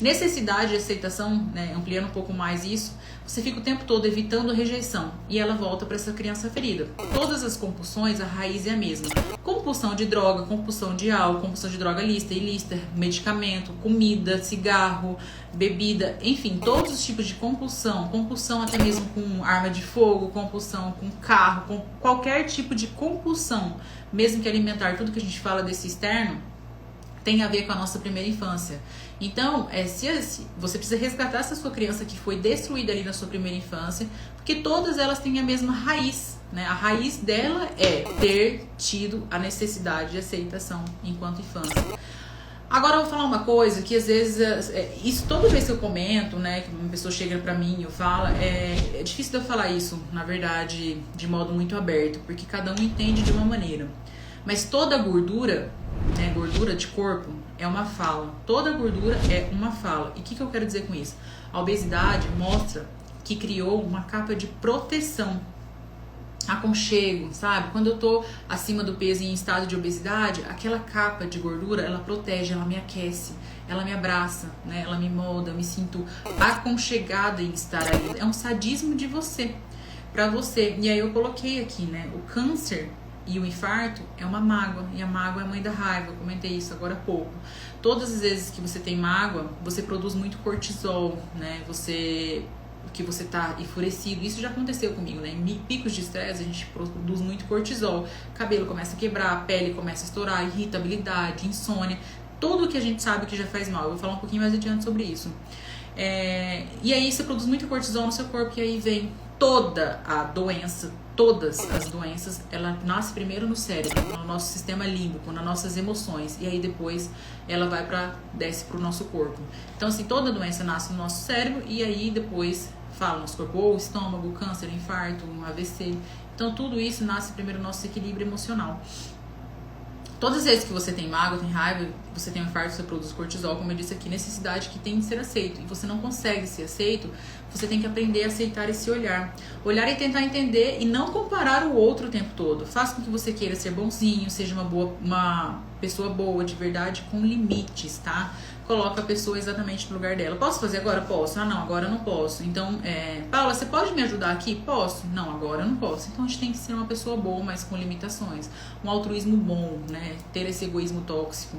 Necessidade de aceitação, né, ampliando um pouco mais isso, você fica o tempo todo evitando a rejeição e ela volta para essa criança ferida. Todas as compulsões, a raiz é a mesma. Compulsão de droga, compulsão de álcool, compulsão de droga lícita, ilícita, medicamento, comida, cigarro, bebida, enfim, todos os tipos de compulsão. Compulsão até mesmo com arma de fogo, compulsão com carro, com qualquer tipo de compulsão, mesmo que alimentar, tudo que a gente fala desse externo, tem a ver com a nossa primeira infância. Então, se você precisa resgatar essa sua criança que foi destruída ali na sua primeira infância, porque todas elas têm a mesma raiz, né? A raiz dela é ter tido a necessidade de aceitação enquanto infância. Agora eu vou falar uma coisa que às vezes, isso toda vez que eu comento, né, que uma pessoa chega pra mim e eu falo, é difícil de eu falar isso, na verdade, de modo muito aberto, porque cada um entende de uma maneira. Mas toda gordura, né, gordura de corpo, é uma fala. Toda gordura é uma fala. E o que eu quero dizer com isso? A obesidade mostra que criou uma capa de proteção, aconchego, sabe? Quando eu tô acima do peso e em estado de obesidade, aquela capa de gordura, ela protege, ela me aquece, ela me abraça, né? Ela me molda, eu me sinto aconchegada em estar ali. É um sadismo de você, pra você. E aí eu coloquei aqui, né? O câncer e o infarto é uma mágoa, e a mágoa é a mãe da raiva, eu comentei isso agora há pouco. Todas as vezes que você tem mágoa, você produz muito cortisol, né? Que você tá enfurecido, isso já aconteceu comigo, né? Em picos de estresse a gente produz muito cortisol, cabelo começa a quebrar, a pele começa a estourar, irritabilidade, insônia, tudo que a gente sabe que já faz mal. Eu vou falar um pouquinho mais adiante sobre isso. E aí você produz muito cortisol no seu corpo e aí vem toda a doença, todas as doenças, ela nasce primeiro no cérebro, no nosso sistema límbico, nas nossas emoções, e aí depois ela desce pro nosso corpo. Então assim, toda doença nasce no nosso cérebro e aí depois fala no nosso corpo, ou estômago, câncer, infarto, AVC. Então tudo isso nasce primeiro no nosso equilíbrio emocional. Todas as vezes que você tem mágoa, tem raiva, você tem um infarto, você produz cortisol, como eu disse aqui, necessidade que tem de ser aceito. E você não consegue ser aceito, você tem que aprender a aceitar esse olhar. Olhar e tentar entender e não comparar o outro o tempo todo. Faça com que você queira ser bonzinho, seja uma pessoa boa, de verdade, com limites, tá? Coloca a pessoa exatamente no lugar dela. Posso fazer agora? Posso. Ah, não, agora eu não posso. Então, Paula, você pode me ajudar aqui? Posso. Não, agora eu não posso. Então, a gente tem que ser uma pessoa boa, mas com limitações. Um altruísmo bom, né? Ter esse egoísmo tóxico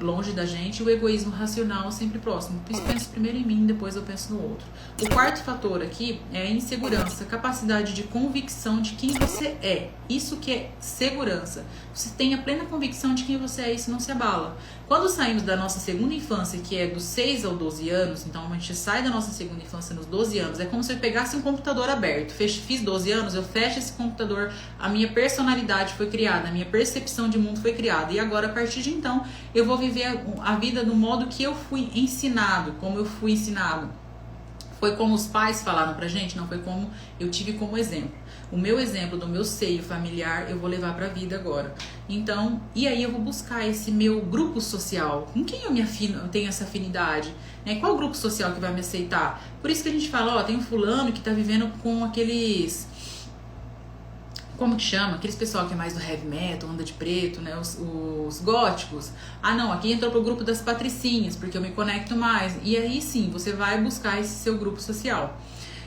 longe da gente. O egoísmo racional sempre próximo. Por isso, penso primeiro em mim, depois eu penso no outro. O quarto fator aqui é a insegurança. Capacidade de convicção de quem você é. Isso que é segurança. Você tem a plena convicção de quem você é, isso não se abala. Quando saímos da nossa segunda infância, que é dos 6 aos 12 anos, então a gente sai da nossa segunda infância nos 12 anos, é como se eu pegasse um computador aberto, fiz 12 anos, eu fecho esse computador, a minha personalidade foi criada, a minha percepção de mundo foi criada, e agora a partir de então eu vou viver a vida do modo que eu fui ensinado, como eu fui ensinado. Foi como os pais falaram pra gente, não foi como eu tive como exemplo. O meu exemplo do meu seio familiar eu vou levar pra vida agora. Então, e aí eu vou buscar esse meu grupo social. Com quem eu tenho essa afinidade? Né? Qual grupo social que vai me aceitar? Por isso que a gente fala, ó, tem um fulano que tá vivendo com aqueles... Como que chama? Aqueles pessoal que é mais do heavy metal, anda de preto, né? Os góticos. Ah, não, aqui entrou pro grupo das patricinhas, porque eu me conecto mais. E aí sim, você vai buscar esse seu grupo social.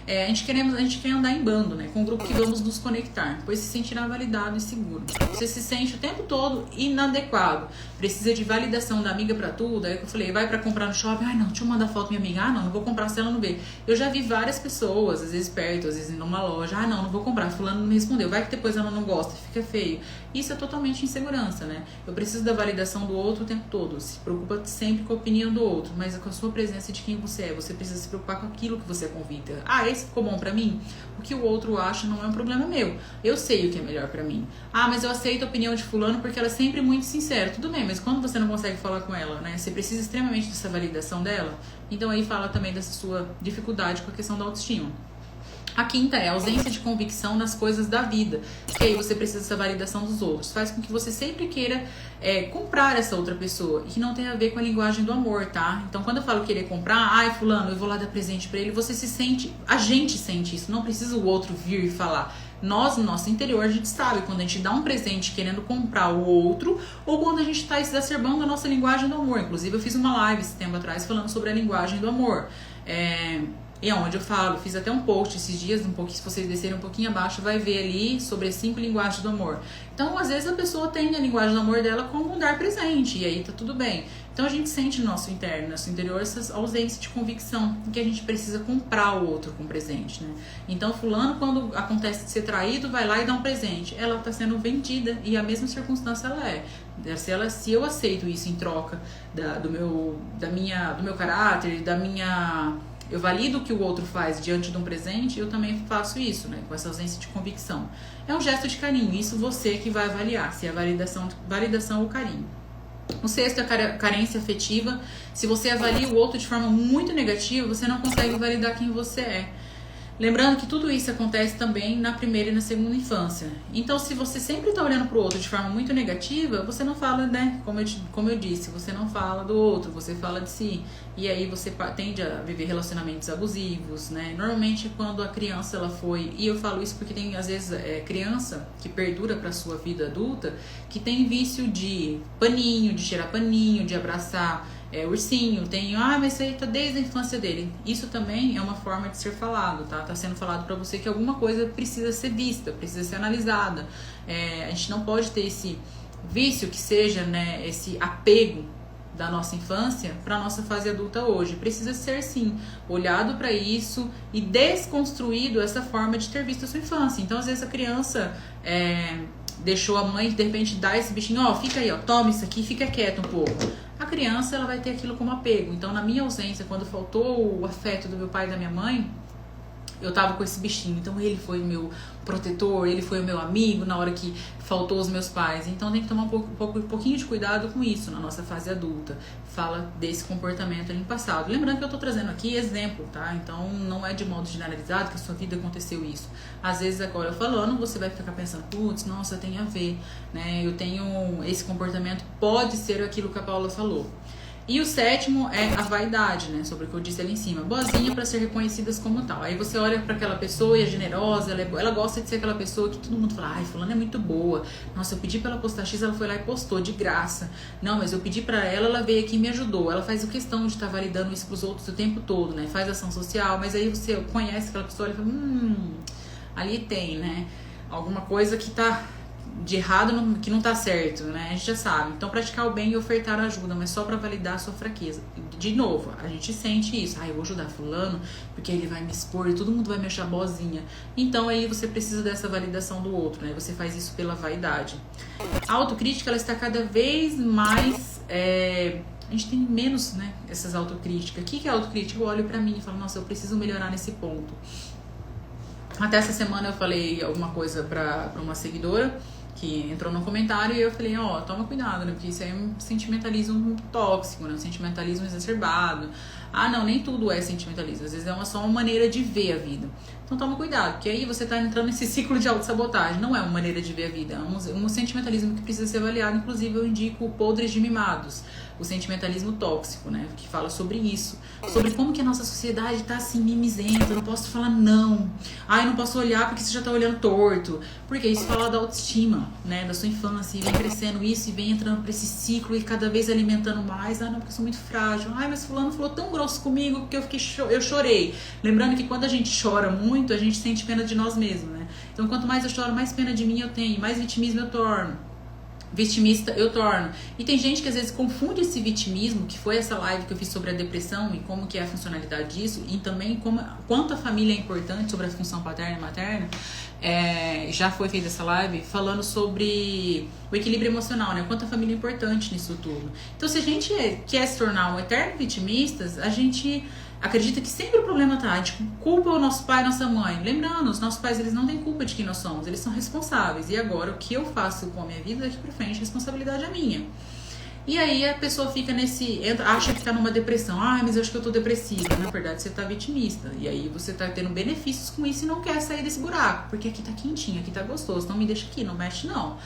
A gente quer andar em bando, né? Com um grupo que vamos nos conectar, pois se sentirá validado e seguro. Você se sente o tempo todo inadequado, precisa de validação da amiga pra tudo. Aí que eu falei, vai pra comprar no shopping, ai não, deixa eu mandar foto minha amiga, ah não vou comprar se ela não ver. Eu já vi várias pessoas, às vezes perto, às vezes numa loja, ah não vou comprar, fulano não me respondeu, vai que depois ela não gosta, fica feio. Isso é totalmente insegurança, né? Eu preciso da validação do outro o tempo todo, se preocupa sempre com a opinião do outro, mas é com a sua presença de quem você é, você precisa se preocupar com aquilo que você é convicta. Ah, esse ficou bom pra mim? O que o outro acha não é um problema meu. Eu sei o que é melhor pra mim. Ah, mas eu aceito a opinião de fulano porque ela é sempre muito sincera. Tudo bem, mas quando você não consegue falar com ela, né? Você precisa extremamente dessa validação dela. Então aí fala também dessa sua dificuldade com a questão da autoestima. A quinta é a ausência de convicção nas coisas da vida, que aí você precisa dessa validação dos outros. Faz com que você sempre queira comprar essa outra pessoa, e que não tem a ver com a linguagem do amor, tá? Então quando eu falo querer comprar, ai fulano, eu vou lá dar presente pra ele, você se sente, a gente sente isso, não precisa o outro vir e falar. Nós, no nosso interior, a gente sabe quando a gente dá um presente querendo comprar o outro, ou quando a gente está exacerbando a nossa linguagem do amor. Inclusive, eu fiz uma live esse tempo atrás falando sobre a linguagem do amor. E é onde eu falo, fiz até um post esses dias, se vocês descerem um pouquinho abaixo, vai ver ali sobre as 5 linguagens do amor. Então, às vezes, a pessoa tem a linguagem do amor dela como um dar presente, e aí tá tudo bem. Então, a gente sente no nosso interno, no nosso interior, essa ausência de convicção, que a gente precisa comprar o outro com presente, né? Então, fulano, quando acontece de ser traído, vai lá e dá um presente. Ela tá sendo vendida, e a mesma circunstância ela é. Se eu aceito isso em troca do meu caráter, eu valido o que o outro faz diante de um presente, eu também faço isso, né? Com essa ausência de convicção. É um gesto de carinho, isso você que vai avaliar, se é validação ou carinho. O sexto é a carência afetiva. Se você avalia o outro de forma muito negativa, você não consegue validar quem você é. Lembrando que tudo isso acontece também na primeira e na segunda infância. Então, se você sempre está olhando para o outro de forma muito negativa, você não fala, né? Como eu disse, você não fala do outro, você fala de si. E aí você tende a viver relacionamentos abusivos, né? Normalmente, quando a criança ela foi... E eu falo isso porque tem, às vezes, criança que perdura para a sua vida adulta, que tem vício de paninho, de cheirar paninho, de abraçar... ursinho, mas isso aí tá desde a infância dele. Isso também é uma forma de ser falado, tá? Tá sendo falado pra você que alguma coisa precisa ser vista, precisa ser analisada. A gente não pode ter esse vício que seja, né, esse apego da nossa infância pra nossa fase adulta hoje. Precisa ser, sim, olhado pra isso e desconstruído essa forma de ter visto a sua infância. Então, às vezes, a criança... deixou a mãe, de repente, dar esse bichinho, fica aí, toma isso aqui, fica quieto um pouco. A criança, ela vai ter aquilo como apego. Então, na minha ausência, quando faltou o afeto do meu pai e da minha mãe, eu tava com esse bichinho. Então, ele foi o meu protetor, ele foi o meu amigo na hora que faltou os meus pais. Então, tem que tomar um pouquinho de cuidado com isso na nossa fase adulta. Fala desse comportamento ali no passado. Lembrando que eu tô trazendo aqui exemplo, tá? Então, não é de modo generalizado que a sua vida aconteceu isso. Às vezes, agora eu falando, você vai ficar pensando, putz, nossa, tem a ver, né? Eu tenho esse comportamento, pode ser aquilo que a Paula falou. E o sétimo é a vaidade, né? Sobre o que eu disse ali em cima. Boazinha para ser reconhecidas como tal. Aí você olha para aquela pessoa e é generosa, ela gosta de ser aquela pessoa que todo mundo fala, ai, fulana é muito boa. Nossa, eu pedi pra ela postar X, ela foi lá e postou, de graça. Não, mas eu pedi pra ela veio aqui e me ajudou. Ela faz questão de estar validando isso pros outros o tempo todo, né? Faz ação social, mas aí você conhece aquela pessoa e fala, ali tem, né? Alguma coisa que tá... de errado que não tá certo, né? A gente já sabe. Então, praticar o bem e ofertar ajuda, mas só pra validar a sua fraqueza. De novo, a gente sente isso. Eu vou ajudar fulano, porque ele vai me expor e todo mundo vai me achar boazinha. Então, aí você precisa dessa validação do outro, né? Você faz isso pela vaidade. A autocrítica, ela está cada vez mais... a gente tem menos, né, essas autocríticas. O que é autocrítica? Eu olho pra mim e falo, nossa, eu preciso melhorar nesse ponto. Até essa semana eu falei alguma coisa pra uma seguidora que entrou no comentário e eu falei, toma cuidado, né? Porque isso aí é um sentimentalismo tóxico, né? Um sentimentalismo exacerbado. Não, nem tudo é sentimentalismo. Às vezes é só uma maneira de ver a vida. Então toma cuidado, porque aí você tá entrando nesse ciclo de autossabotagem. Não é uma maneira de ver a vida, é um sentimentalismo que precisa ser avaliado. Inclusive eu indico o Podres de Mimados, o sentimentalismo tóxico, né? Que fala sobre isso. Sobre como que a nossa sociedade tá assim, mimizenta. Eu não posso falar não. Eu não posso olhar porque você já tá olhando torto. Porque isso fala da autoestima, né? Da sua infância. E vem crescendo isso e vem entrando pra esse ciclo e cada vez alimentando mais. Não, porque eu sou muito frágil. Mas fulano falou tão grosso comigo que eu chorei. Lembrando que quando a gente chora muito, a gente sente pena de nós mesmos, né? Então, quanto mais eu choro, mais pena de mim eu tenho. Mais vitimismo eu torno. Vitimista eu torno. E tem gente que às vezes confunde esse vitimismo, que foi essa live que eu fiz sobre a depressão e como que é a funcionalidade disso, e também quanto a família é importante sobre a função paterna e materna. Já foi feita essa live falando sobre o equilíbrio emocional, né? Quanto a família é importante nisso tudo. Então, se a gente quer se tornar um eterno vitimista, a gente acredita que sempre o problema tá, a gente culpa o nosso pai e nossa mãe. Lembrando, os nossos pais, eles não têm culpa de quem nós somos, eles são responsáveis. E agora, o que eu faço com a minha vida daqui pra frente, a responsabilidade é minha. E aí a pessoa fica acha que tá numa depressão. Mas eu acho que eu tô depressiva. Na verdade, você tá vitimista. E aí você tá tendo benefícios com isso e não quer sair desse buraco. Porque aqui tá quentinho, aqui tá gostoso. Não me deixa aqui, não mexe não.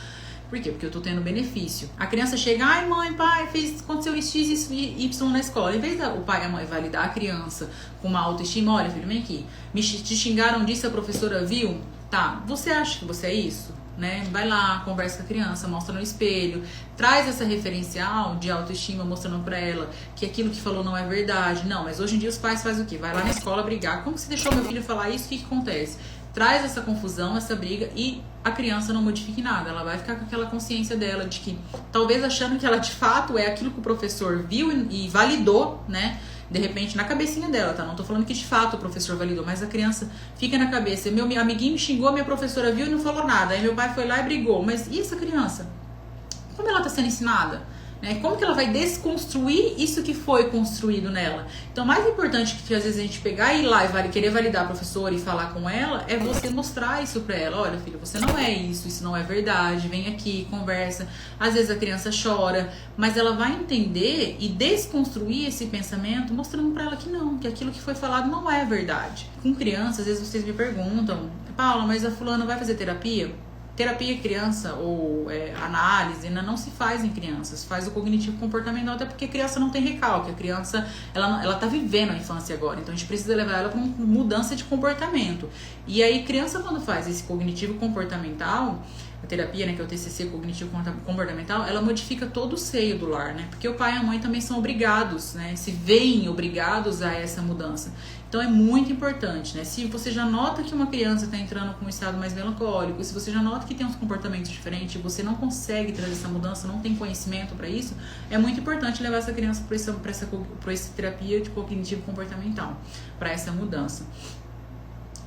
Por quê? Porque eu tô tendo benefício. A criança chega, mãe, pai, aconteceu isso, X e Y na escola. Em vez o pai e a mãe validar a criança com uma autoestima, olha, filho, vem aqui. Te xingaram disso, a professora viu? Tá, você acha que você é isso? Né? Vai lá, conversa com a criança, mostra no espelho, traz essa referencial de autoestima, mostrando pra ela que aquilo que falou não é verdade. Não, mas hoje em dia os pais fazem o quê? Vai lá na escola brigar. Como você deixou meu filho falar isso? O que acontece? Traz essa confusão, essa briga e a criança não modifique nada. Ela vai ficar com aquela consciência dela de que, talvez achando que ela de fato é aquilo que o professor viu e validou, né? De repente, na cabecinha dela, tá? Não tô falando que de fato o professor validou, mas a criança fica na cabeça. Meu amiguinho me xingou, minha professora viu e não falou nada. Aí meu pai foi lá e brigou. Mas e essa criança? Como ela tá sendo ensinada? Né? Como que ela vai desconstruir isso que foi construído nela? Então, mais importante que às vezes a gente pegar e ir lá e querer validar a professora e falar com ela, é você mostrar isso pra ela. Olha, filha, você não é isso não é verdade, vem aqui, conversa. Às vezes a criança chora, mas ela vai entender e desconstruir esse pensamento, mostrando pra ela que não, que aquilo que foi falado não é verdade. Com criança, às vezes vocês me perguntam, Paula, mas a fulana vai fazer terapia? Terapia criança ou análise ainda não se faz em crianças, faz o cognitivo comportamental, até porque a criança não tem recalque, a criança ela tá vivendo a infância agora, então a gente precisa levar ela para uma mudança de comportamento. E aí criança quando faz esse cognitivo comportamental, a terapia, né, que é o TCC, cognitivo comportamental, ela modifica todo o seio do lar, né, porque o pai e a mãe também são obrigados, né, se veem obrigados a essa mudança. Então é muito importante, né? Se você já nota que uma criança está entrando com um estado mais melancólico, se você já nota que tem uns comportamentos diferentes, você não consegue trazer essa mudança, não tem conhecimento para isso, é muito importante levar essa criança para essa terapia de cognitivo comportamental, para essa mudança.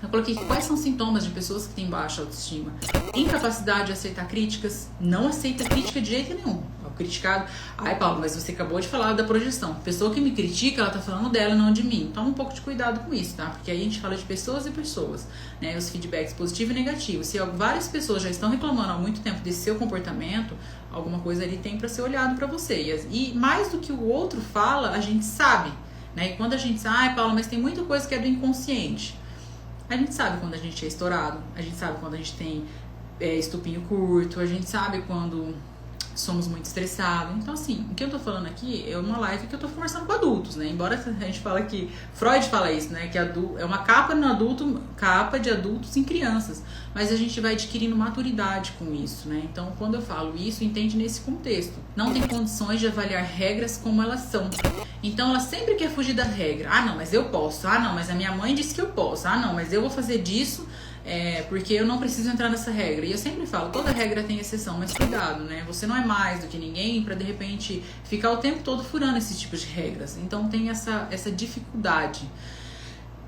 Eu coloquei quais são os sintomas de pessoas que têm baixa autoestima. Incapacidade de aceitar críticas, não aceita crítica de jeito nenhum. O criticado, ai Paulo, mas você acabou de falar da projeção. Pessoa que me critica, ela tá falando dela, não de mim. Toma um pouco de cuidado com isso, tá? Porque aí a gente fala de pessoas e pessoas, né? Os feedbacks positivos e negativos. Se várias pessoas já estão reclamando há muito tempo desse seu comportamento, alguma coisa ali tem para ser olhado para você. E mais do que o outro fala, a gente sabe, né? E quando a gente sabe, ai Paulo, mas tem muita coisa que é do inconsciente. A gente sabe quando a gente é estourado, a gente sabe quando a gente tem estupinho curto, a gente sabe quando somos muito estressados. Então, assim, o que eu tô falando aqui é uma live que eu tô conversando com adultos, né? Embora a gente fala que... Freud fala isso, né? Que é uma capa no adulto, capa de adultos em crianças. Mas a gente vai adquirindo maturidade com isso, né? Então, quando eu falo isso, entende nesse contexto. Não tem condições de avaliar regras como elas são. Então, ela sempre quer fugir da regra. Ah, não, mas eu posso. Ah, não, mas a minha mãe disse que eu posso. Ah, não, mas eu vou fazer disso... porque eu não preciso entrar nessa regra. E eu sempre falo, toda regra tem exceção, mas cuidado, né? Você não é mais do que ninguém pra de repente ficar o tempo todo furando esses tipos de regras. Então tem essa dificuldade.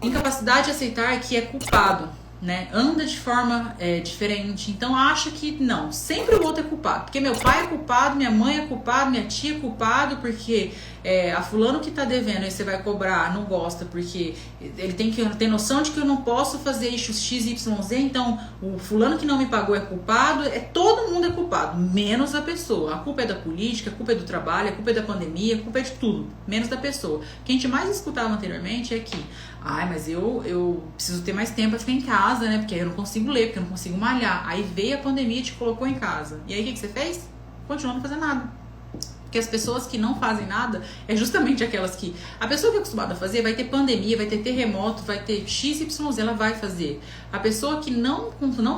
Incapacidade de aceitar que é culpado, né? Anda de forma diferente. Então acha que não, sempre o outro é culpado. Porque meu pai é culpado, minha mãe é culpado, minha tia é culpado, porque a fulano que tá devendo, aí você vai cobrar, não gosta, porque ele tem que ter noção de que eu não posso fazer isso XYZ, então o fulano que não me pagou é culpado, todo mundo é culpado, menos a pessoa. A culpa é da política, a culpa é do trabalho, a culpa é da pandemia, a culpa é de tudo, menos da pessoa. O que a gente mais escutava anteriormente é que, ai, mas eu preciso ter mais tempo pra ficar em casa, né, porque aí eu não consigo ler, porque eu não consigo malhar. Aí veio a pandemia e te colocou em casa. E aí o que você fez? Continuou não fazendo nada. Porque as pessoas que não fazem nada é justamente aquelas que... A pessoa que é acostumada a fazer vai ter pandemia, vai ter terremoto, vai ter XYZ, ela vai fazer. A pessoa que não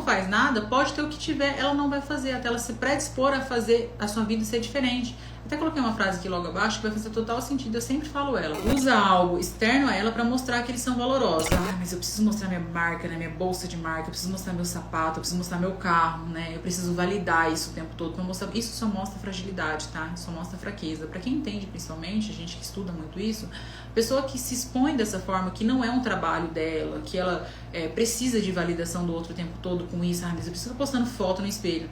faz nada, pode ter o que tiver, ela não vai fazer, até ela se predispor a fazer a sua vida ser diferente. Até coloquei uma frase aqui logo abaixo que vai fazer total sentido, eu sempre falo ela. Usa algo externo a ela pra mostrar que eles são valorosos. Ah, mas eu preciso mostrar minha marca, né, minha bolsa de marca, eu preciso mostrar meu sapato, eu preciso mostrar meu carro, né, eu preciso validar isso o tempo todo pra mostrar. Isso só mostra fragilidade, tá? Isso só mostra fraqueza. Pra quem entende, principalmente, a gente que estuda muito isso, a pessoa que se expõe dessa forma, que não é um trabalho dela, que ela precisa de validação do outro o tempo todo com isso, ah, mas eu preciso postando foto no espelho.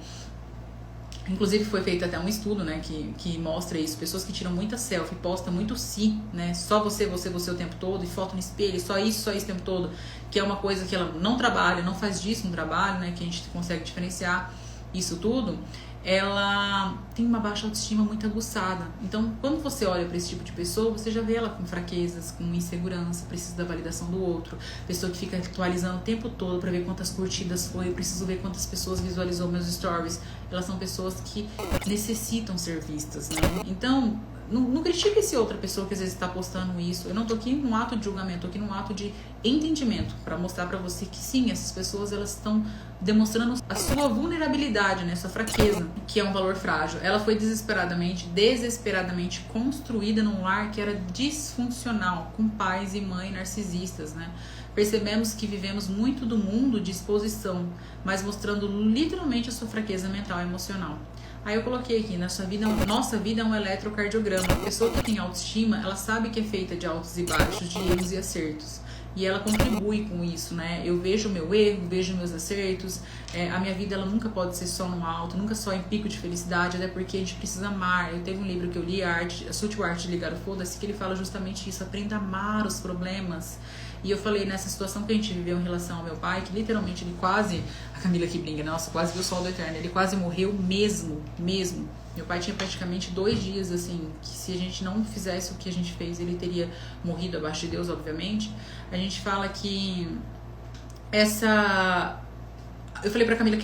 Inclusive foi feito até um estudo, né, que mostra isso. Pessoas que tiram muita selfie, postam muito si, né, só você o tempo todo, e foto no espelho, só isso o tempo todo, que é uma coisa que ela não trabalha, não faz disso um trabalho, né, que a gente consegue diferenciar isso tudo. Ela tem uma baixa autoestima muito aguçada. Então, quando você olha para esse tipo de pessoa, você já vê ela com fraquezas, com insegurança, precisa da validação do outro. Pessoa que fica atualizando o tempo todo para ver quantas curtidas foi, eu preciso ver quantas pessoas visualizou meus stories. elas são pessoas que necessitam ser vistas, né? Então, não critique se outra pessoa que às vezes está postando isso. Eu não tô aqui num ato de julgamento, tô aqui num ato de entendimento, para mostrar para você que sim, essas pessoas elas estão demonstrando a sua vulnerabilidade, né, sua fraqueza, que é um valor frágil. Ela foi desesperadamente construída num lar que era disfuncional, com pais e mãe narcisistas, né? Percebemos que vivemos muito do mundo de exposição, mas mostrando literalmente a sua fraqueza mental e emocional. Aí eu coloquei aqui, nossa vida é um eletrocardiograma. A pessoa que tem autoestima, ela sabe que é feita de altos e baixos, de erros e acertos. E ela contribui com isso, né? Eu vejo o meu erro, vejo meus acertos. A minha vida, ela nunca pode ser só no alto, nunca só em pico de felicidade, até porque a gente precisa amar. Eu teve um livro que eu li, A Sutil Arte de Ligar o Foda-se, que ele fala justamente isso, aprenda a amar os problemas. E eu falei nessa situação que a gente viveu em relação ao meu pai, que literalmente ele quase, a Camila aqui brinca, nossa, quase viu o sol do eterno, ele quase morreu mesmo. Meu pai tinha praticamente 2 dias, assim, que se a gente não fizesse o que a gente fez, ele teria morrido abaixo de Deus, obviamente. A gente fala que eu falei pra Camila,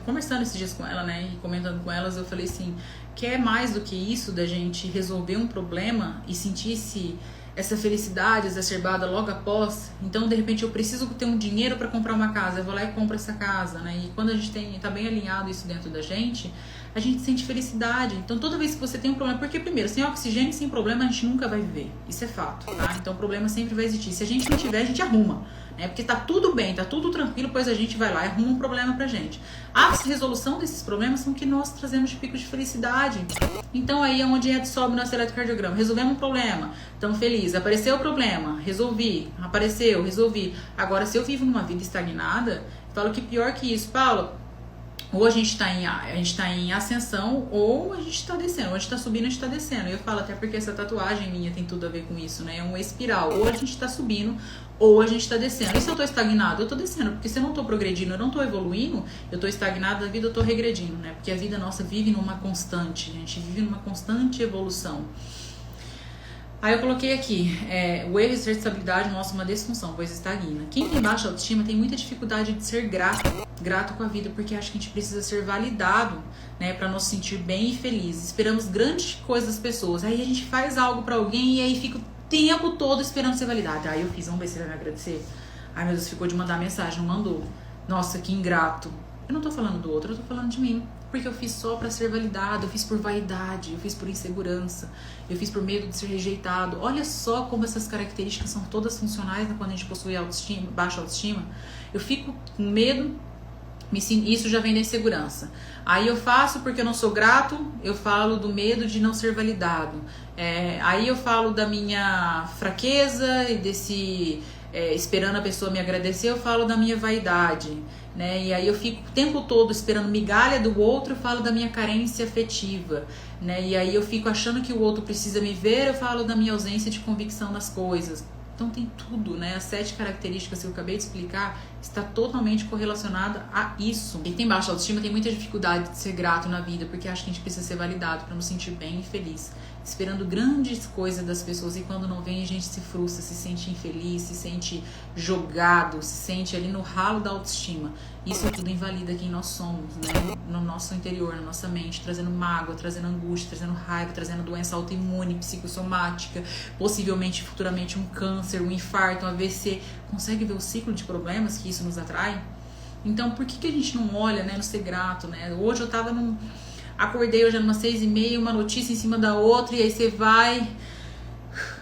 conversando esses dias com ela, né, e comentando com elas, eu falei assim, quer mais do que isso da gente resolver um problema e sentir essa felicidade exacerbada logo após? Então, de repente, eu preciso ter um dinheiro para comprar uma casa, eu vou lá e compro essa casa, né? E quando a gente tá bem alinhado isso dentro da gente, a gente sente felicidade. Então, toda vez que você tem um problema, porque primeiro, sem oxigênio, sem problema, a gente nunca vai viver. Isso é fato, tá? Então, o problema sempre vai existir. Se a gente não tiver, a gente arruma, né? Porque tá tudo bem, tá tudo tranquilo, pois a gente vai lá e arruma um problema pra gente. A resolução desses problemas são que nós trazemos de pico de felicidade. Então, aí é onde sobe o nosso eletrocardiograma. Resolvemos um problema, estamos felizes. Apareceu o problema, resolvi. Apareceu, resolvi. Agora, se eu vivo numa vida estagnada, falo que pior que isso, Paulo, ou a gente tá em ascensão, ou a gente tá descendo. Ou a gente tá subindo, a gente tá descendo. Eu falo até porque essa tatuagem minha tem tudo a ver com isso, né? É uma espiral. Ou a gente tá subindo, ou a gente tá descendo. E se eu tô estagnado? Eu tô descendo. Porque se eu não tô progredindo, eu não tô evoluindo, eu tô estagnado na vida, eu tô regredindo, né? Porque a vida nossa vive numa constante. A gente vive numa constante evolução. Aí eu coloquei aqui, o erro e estabilidade mostra uma disfunção, pois estagna. Quem tem baixa autoestima tem muita dificuldade de ser grato com a vida, porque acha que a gente precisa ser validado, né, para nos sentir bem e felizes. Esperamos grandes coisas das pessoas, aí a gente faz algo pra alguém e aí fica o tempo todo esperando ser validado. Aí eu fiz, vamos ver se ele vai me agradecer. Ai meu Deus, ficou de mandar mensagem, não mandou. Nossa, que ingrato. Eu não tô falando do outro, eu tô falando de mim. Porque eu fiz só pra ser validado, eu fiz por vaidade, eu fiz por insegurança, eu fiz por medo de ser rejeitado. Olha só como essas características são todas funcionais, né, quando a gente possui autoestima, baixa autoestima. Eu fico com medo, isso já vem da insegurança. Aí eu faço porque eu não sou grato, eu falo do medo de não ser validado. Aí eu falo da minha fraqueza e desse... esperando a pessoa me agradecer, eu falo da minha vaidade, né? E aí eu fico o tempo todo esperando migalha do outro, eu falo da minha carência afetiva, né? E aí eu fico achando que o outro precisa me ver, eu falo da minha ausência de convicção nas coisas. Então tem tudo, né? As 7 características que eu acabei de explicar está totalmente correlacionada a isso. Quem tem baixa autoestima tem muita dificuldade de ser grato na vida, porque acha que a gente precisa ser validado para nos sentir bem e feliz, esperando grandes coisas das pessoas, e quando não vem a gente se frustra, se sente infeliz, se sente jogado, se sente ali no ralo da autoestima. Isso tudo invalida quem nós somos, né? No nosso interior, na nossa mente, trazendo mágoa, trazendo angústia, trazendo raiva, trazendo doença autoimune, psicossomática, possivelmente futuramente um câncer, um infarto, um AVC. Consegue ver o ciclo de problemas que isso nos atrai? Então, por que a gente não olha, né, no ser grato, né? Hoje eu tava acordei hoje umas 6h30, uma notícia em cima da outra, e aí você vai...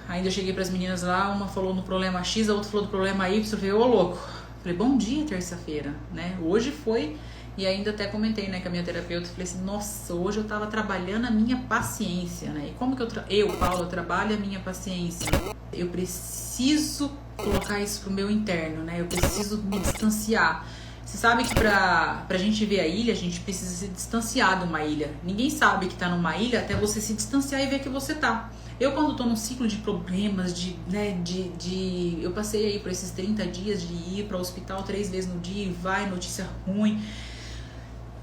Ainda eu cheguei pras meninas lá, uma falou no problema X, a outra falou do problema Y, eu falei, ô louco. Falei, bom dia, terça-feira, né? Hoje foi, e ainda até comentei, né, com a minha terapeuta, falei assim, nossa, hoje eu tava trabalhando a minha paciência, né? E como que eu, Paula, trabalho a minha paciência? Eu preciso colocar isso pro meu interno, né? Eu preciso me distanciar. Você sabe que pra gente ver a ilha, a gente precisa se distanciar de uma ilha. Ninguém sabe que tá numa ilha até você se distanciar e ver que você tá. Eu, quando tô num ciclo de problemas, eu passei aí por esses 30 dias de ir para o hospital 3 vezes no dia, e vai, notícia ruim.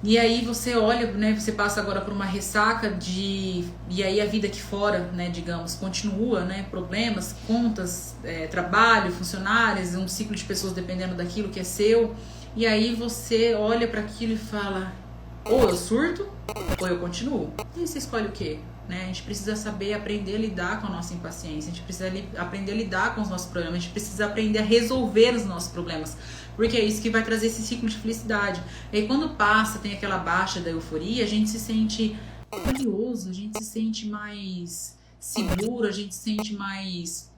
E aí você olha, né, você passa agora por uma ressaca e aí a vida aqui fora, né, digamos, continua, né, problemas, contas, trabalho, funcionários, um ciclo de pessoas dependendo daquilo que é seu. E aí você olha para aquilo e fala, Ou eu surto, ou eu continuo. E aí você escolhe o quê? Né? A gente precisa saber aprender a lidar com a nossa impaciência, a gente precisa aprender a lidar com os nossos problemas, a gente precisa aprender a resolver os nossos problemas, porque é isso que vai trazer esse ciclo de felicidade. E aí quando passa, tem aquela baixa da euforia, a gente se sente curioso, a gente se sente mais seguro, a gente se sente mais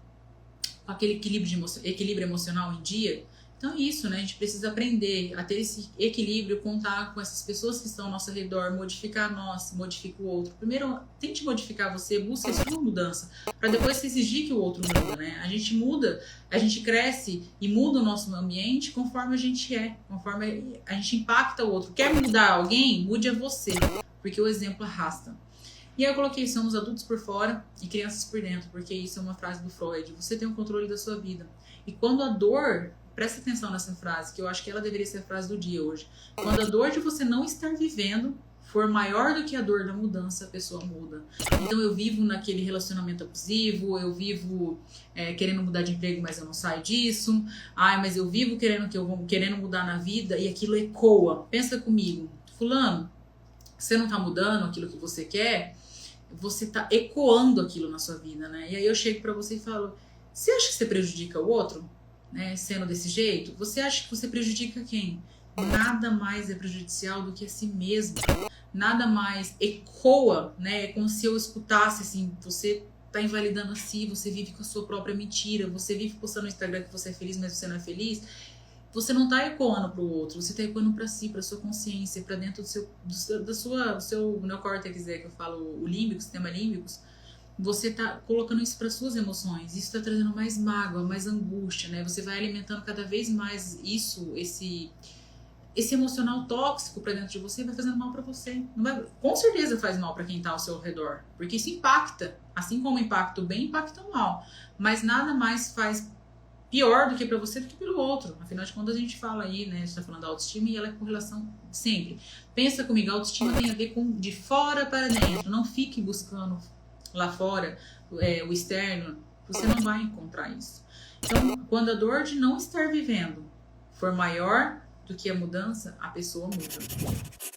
com aquele equilíbrio emocional em dia. Então é isso, né? A gente precisa aprender a ter esse equilíbrio, contar com essas pessoas que estão ao nosso redor, modificar nós, modifica o outro. Primeiro, tente modificar você, busque a sua mudança, para depois você exigir que o outro muda, né? A gente muda, a gente cresce e muda o nosso ambiente conforme a gente é, conforme a gente impacta o outro. Quer mudar alguém? Mude a você, porque o exemplo arrasta. E aí eu coloquei, somos adultos por fora e crianças por dentro, porque isso é uma frase do Freud. Você tem o controle da sua vida. E quando a dor... Presta atenção nessa frase, que eu acho que ela deveria ser a frase do dia hoje. Quando a dor de você não estar vivendo for maior do que a dor da mudança, a pessoa muda. Então eu vivo naquele relacionamento abusivo, eu vivo querendo mudar de emprego, mas eu não saio disso. Ai, mas eu vivo querendo mudar na vida e aquilo ecoa. Pensa comigo, fulano, você não tá mudando aquilo que você quer, você tá ecoando aquilo na sua vida, né? E aí eu chego pra você e falo, você acha que você prejudica o outro? Né, sendo desse jeito, você acha que você prejudica quem? Nada mais é prejudicial do que a si mesmo. Nada mais ecoa, né? É como se eu escutasse assim, você tá invalidando a si, você vive com a sua própria mentira, você vive postando no Instagram que você é feliz, mas você não é feliz. Você não tá ecoando pro outro, você tá ecoando pra si, pra sua consciência, pra dentro do seu neocórtex, que eu falo, o límbico, o sistema límbico. Você tá colocando isso para suas emoções, isso tá trazendo mais mágoa, mais angústia, né? Você vai alimentando cada vez mais esse emocional tóxico para dentro de você e vai fazendo mal para você. Não vai, com certeza faz mal para quem tá ao seu redor, porque isso impacta, assim como impacta o bem, impacta o mal. Mas nada mais faz pior do que para você do que pelo outro. Afinal de contas a gente fala aí, né? A gente tá falando da autoestima e ela é com relação sempre. Pensa comigo, a autoestima tem a ver com de fora para dentro. Não fique buscando lá fora, o externo, você não vai encontrar isso. Então, quando a dor de não estar vivendo for maior do que a mudança, a pessoa muda.